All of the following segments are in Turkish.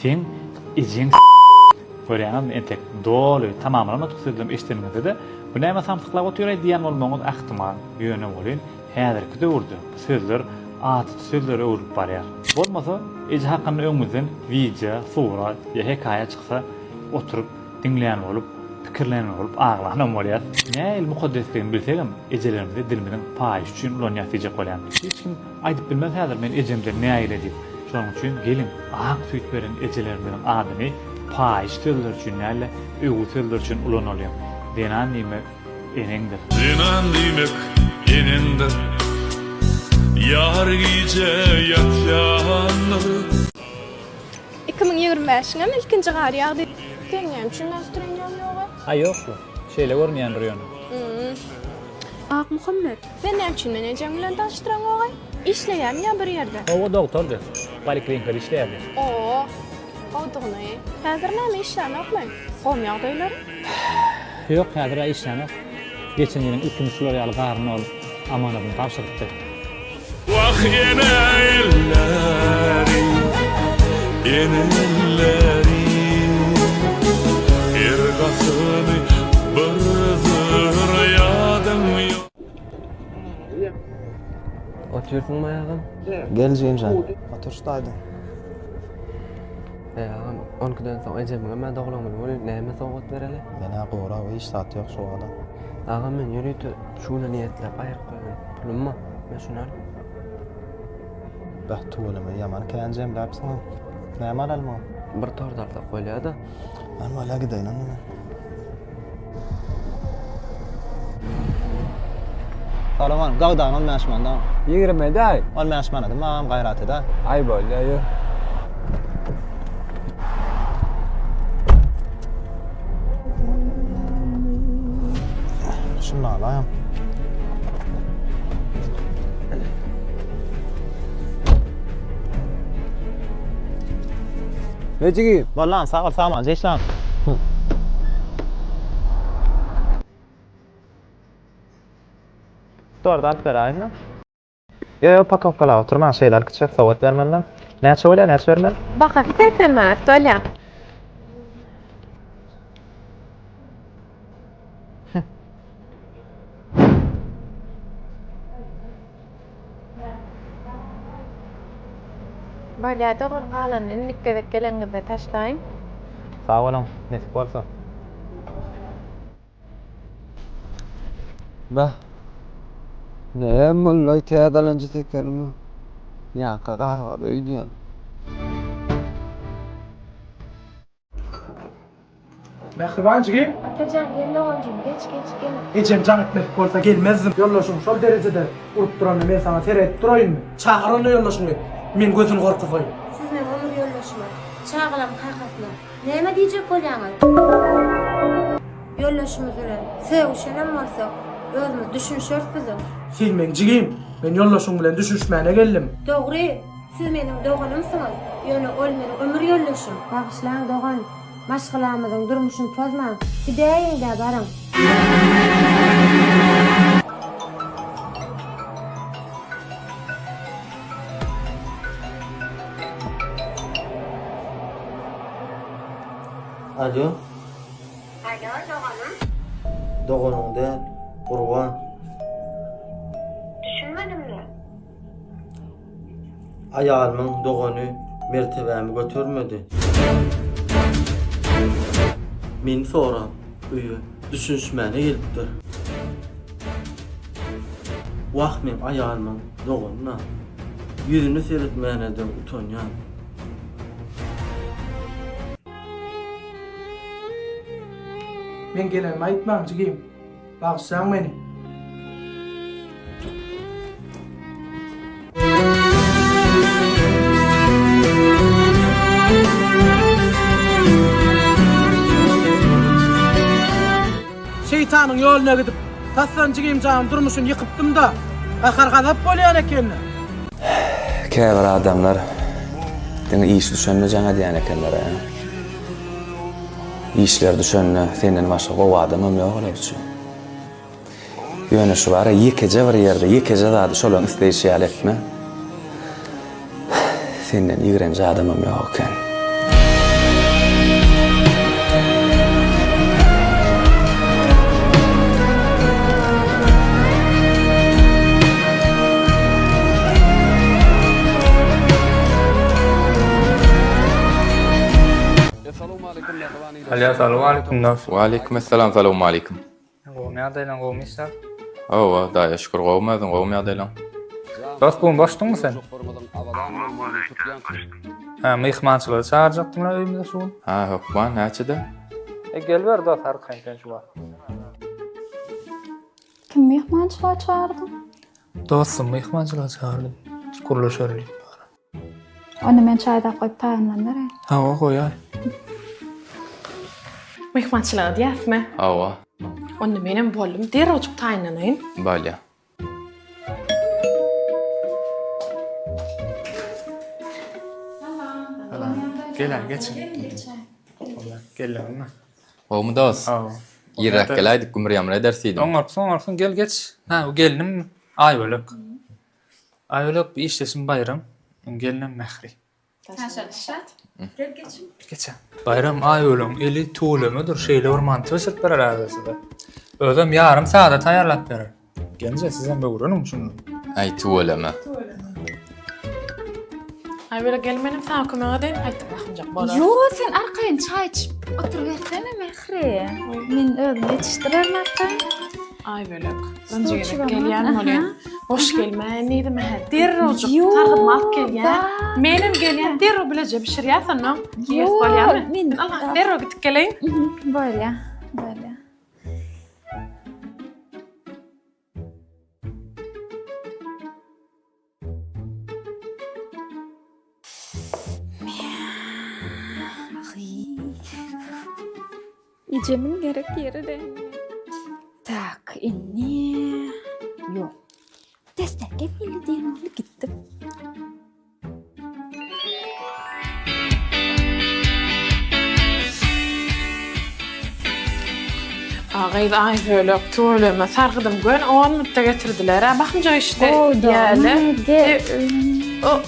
Sen ejin görýän entek dolu tamamlama tutulýan işleminde de bu näme samsyklap oturay diýen bolmagyň ähtimal ýöne bolýan. Häzirki döwürde sözler aty sözlere öwrüp barýar. Bolmasa eji hakyny öňümizden video, sura ýa hekaýa çyksa oturup dinleýän bolup, pikirleýän bolup aglanan bolýar. Näil mukaddesligini bilsegem, ejelerimizde dilimizden paýyş üçin ulan ýatyjak bolýan. Hiç kim aýdyp bilmez häzir men ejemden näil edip. Şonuň üçin gelin ak süýt beren ejelerimizden adyny paýyş sözler üçin näle öwü sözler üçin ulanalýar. Denan nime enengdir. Denan nimek enender Yar gece yatyanları 2025-ňe ilkinji gar ýagdy denýän düşünmäsdirenýär ýoga. Ha ýokdy. Şeýle görmeýän rýony. Ak Muhammed, ben näme üçin men ejem bilen taşdyran ýoga? İşleýär ýa bir ýerde? O doktordur. Poliklinikada işleýärdi. Oo. Awdygyny. Häzir näme işläni okmaň? Gom ýagdaýlary? Ýok, häzir işläni. Geçen ýylyň 2-nji ýaly garny olup amanatyny tapşyrypdy. Vah yine ellerim Ergasını bırızır yadım yok Otursun mu ayağım? Geleceğim sen. Oturuştaydı. Ayağım 12'den sonra ecemine ben dağılamıyorum. Öyle neyime soğuk vereli? Bana qora ve iş saati yok şu adam. Ağam ben yürüyüp şuna niyetle ayak koyuyorum. Pulum mu? Ben şunu alayım. Bah tuğulama yaman kayancağım lapsana. Ne yaman alma? Bir tordarda koyuyor da. Alma ala gideyin anne. Salaman, gavdan olmayan şmandan. 20 day. Olmayan şmanadım, ağam gayrat eda. Ay bolýar. Şunu alayım. Necigi? Vallahi sağ ol, sağ ol, zeşlan. Doğru da alıp verayım mı? Yo, pakovkala oturman şeyler küçük, soğut vermenden. Näçe bolýar, näçe vermeli? Baka fiten manat dolýar. Bolýar da galan inlikde gelengizde taşlaýyn. Sağ olun, nesip bolsa. Bah. Ne mullay täzelendi tekermi? Ya qagar öýdüň. Mehribancığım, Atacan geldi oğlum geç gel. ecem can etmek bolsa gelmezdim. Yollaşım şol derecede urup duranı men sana seret durayım mı? Çağır onu yollaşımı. Men gözünü korkutoyum. Siz men onu yollaşma. Çağılam kakasına. Näme diýjek bolýaňyz? Yollaşymyz bilen sevişenem bolsa özümüz düşünşýäris bizim. Silmeňjigim, men yollaşım bilen düşünşmäne geldim. Dogry, siz meniň doganymsyňyz. Ýöne ol meniň ömür yollaşym. Bagşlaň dogan. Maşgylamyzyň durmuşyny pozmaň. Gideýin-de baryň. Alo, Alo, doganım. doğunun değil, kurban. Düşünmedim-mi? Ayağımın doğunu mertebemi götürmedi. Men sonra üyü düşünşmäne gelipdir. Wagt men ayağımın doğununa yüzünü seyretmäne-de utanýan. Men gelenimi aýtmaňjygym. Bagşlaň meni. Şeytanyň ýoluna gidip, taslanjygym canım durmuşyny ýykypdym da, ahar gazap bolýar eken. Käbir adamlar dene iş düşünmejäňe diýen ekenler. İşler düşünne senden başga gowy adamam ýok olar üçin. Ýöne şu bara ýekece bir ýerde, ýekece zady şolaň isleýişýär etme. Senden ýigrenji adamam ýok eken. Assalamu alaykum dost. Waalaikum assalam, salamu alaykum. Gowy ýagdaýlaryň gowmyşlar. Owa, daýa şükür gowmadyň, gowmy ýagdaýlaň. Dost, bugün boşduňmy sen? Ha, mehmançylyga çağırjakdymlar öýümde şu. Ha, hokman, näçede? Gel ber dost, har kaýdan şu bar. Kim mehmançylyga çağırdın? Dostum mehmançylyga çağırdım. Şükürleşerlik bar. Onu men çayda koyup taýynlandyr. Ha, o goýar. Mehmançylyga diýäsmi? Owa, Onu menem boldum. Derrejik uçup taýynlanayyn. balya. Gel, geçin. Gelme. Gowmy dost. Aw. Ýerek geläýdik, gümür ýamra edersidim. Oňarpsyn, gel geç. Ha, o gelinim Aýbölek. Aýbölek bir işlesin bayram. Gelinim Mähri. Geçen. Bayram Aýbölek eli tuğlamadyr, şeýle ormanty ösüp berer arasynda. Özüm yarım saata taýýarlap berer. Gençe sizem böwrenim şunu. Ay tuwlama. Ay böyle gelmenim sana kömeğe deyin. Haydi bakmayacak bolar. Yo, sen arkaýyn çay içip oturuversene Mehri. Men özüm yetişdirerem hatta. Ay böyle. Önce gelýän bolan. Hoş gelme. Neydi mehe? Derrejik targyp alyp gelýän. Menem gelýän derrejik bileje pişirýärsen, Yes bolýarmy? Allah, derrejik gitip geleýin. Böyle. İcemin gerek yeri de. Tak, ini. Yok. Destekle bile diyelim gittim. Ağaydı ay böyle tuğlama sargıdım gön 10 minutta getirdiler. Bakınca işte diýäler.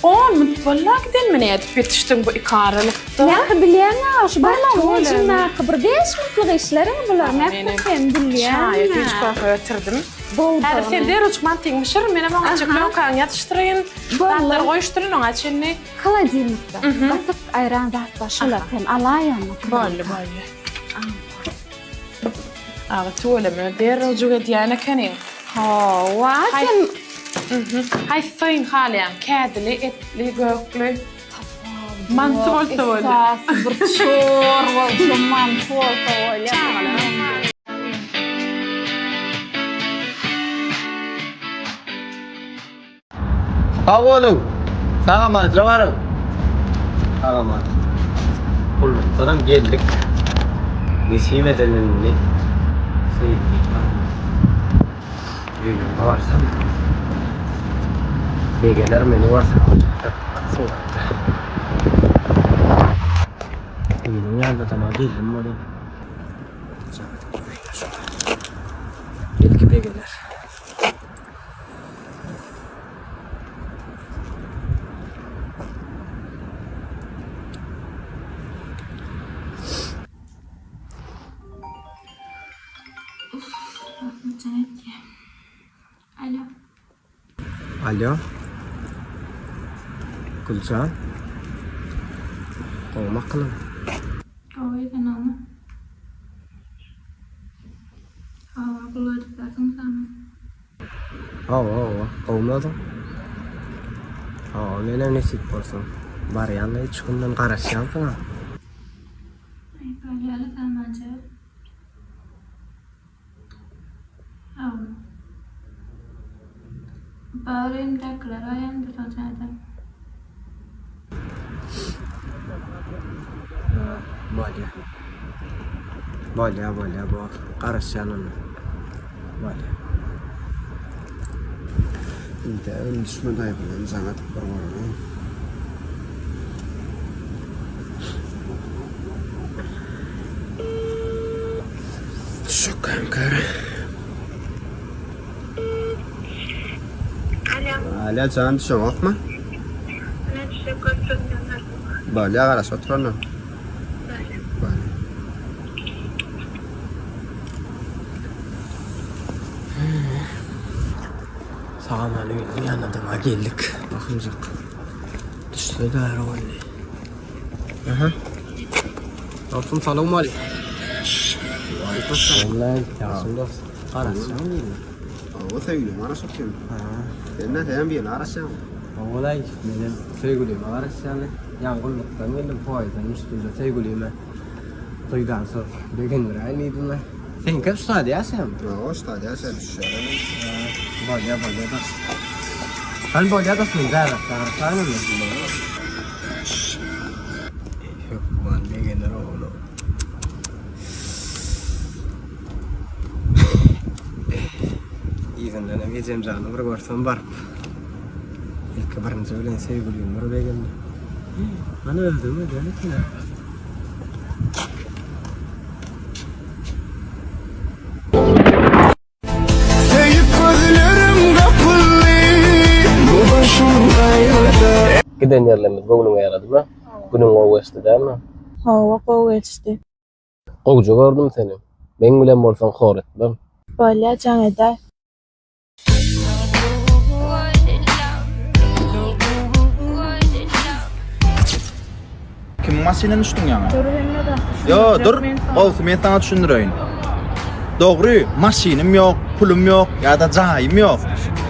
10 minut valla giden mene edip yetiştim bu ikaralıkta. Ya bilýän şu bana hocumna bir 5 minutlyk işlerim bular. Ne hem bilýän. Çay hiç kahve getirdim. Her sen derrejik mantyňmışyr, mene baňa çeklöň kan ýatışdyryn. Bandlar goýuşduryn oňa çenni. Холодильникта. Batyp ayran zat başylar hem alaýan. Bolly. Aga tuğlama derrejik edýäne keni. Ha, wa sen Hay fein halyan, kädili, etli, gökli. Mantı bolsa boldy. bir çor bolsa mantı bolsa bolýar. Havolun. Sağamat, ravarım. Sağamat. Kulluklarım geldik. Nisim edelimini. Seyitlik var. Büyüğüm varsa. Begeler meni varsa. Soğukta. Benim yerde tamam geldim bana. Geldik begeler. Alo. Gülcan. Olmak kılın. Oýdan ama. Hava buladyk bakın tamam. Olmadım. Nene nesip bolsun. Bar ýanly hiç günden garaşýansyň ha. Ay böyle tamamca. Bağırayım daklar ayağım bir hocaydım. Bolya bu garaşýanyny. Bolya. Inde düşman aýbylan zaňat bir bolan. Şu kanka. Alo, can düşüp mı? Bolya garaş oturana. Sağam aleyküm yanıma geldik. Bakımcık. Düştü de arabayla. Aha. Dostum salam aleykum. Aleykümselam dost. Garaşan diýdim. O sevgilim araşypdym. Sen nädän bilen araşýan? Olay, benim sevgilime garaşan. Ýangylykdan geldim poýdan üstünde sevgilime. Toýdan soň degenler aýlydym. Sen kim ustady ýaşam? O stadyýa sen düşýär. Bolýa da. Hal bolýa da sen zäret garaşanyň. Yok, man degenler oğlu. İzimden eveceğim canım, bir görsem var. İlk birinci bilen sevgilim, bir beğendim. Bana öldü mü? Gönlük ne? Giden yerlerimiz bugünün yaradı mı? Günün o geçti değil mi? Hava qow geçdi. Qowcu gördüm seni. Ben bilen bolsan hor etmem. Bolýa jaňyda. Kim maşyna düşdüň ýa-ni? Yo, dur. Gowsy men sana düşündireýin. Dogry, maşynym ýok, pulum ýok, ýa-da jaýym ýok.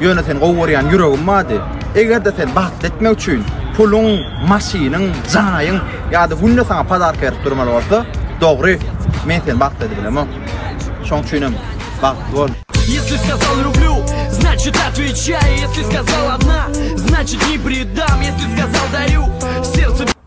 Ýöneten gowurýan ýüregim bardy. Egerde sen baht etmek üçin pulun, maşynyň, jaýyň ýa-da günde sana padarka berip durmaly bolsa, dogry, men sen baht ede bilemem. Şoň üçinem baht bol. Если сказал люблю, значит отвечай. Если сказал одна, значит не предам. Если сказал дарю, сердце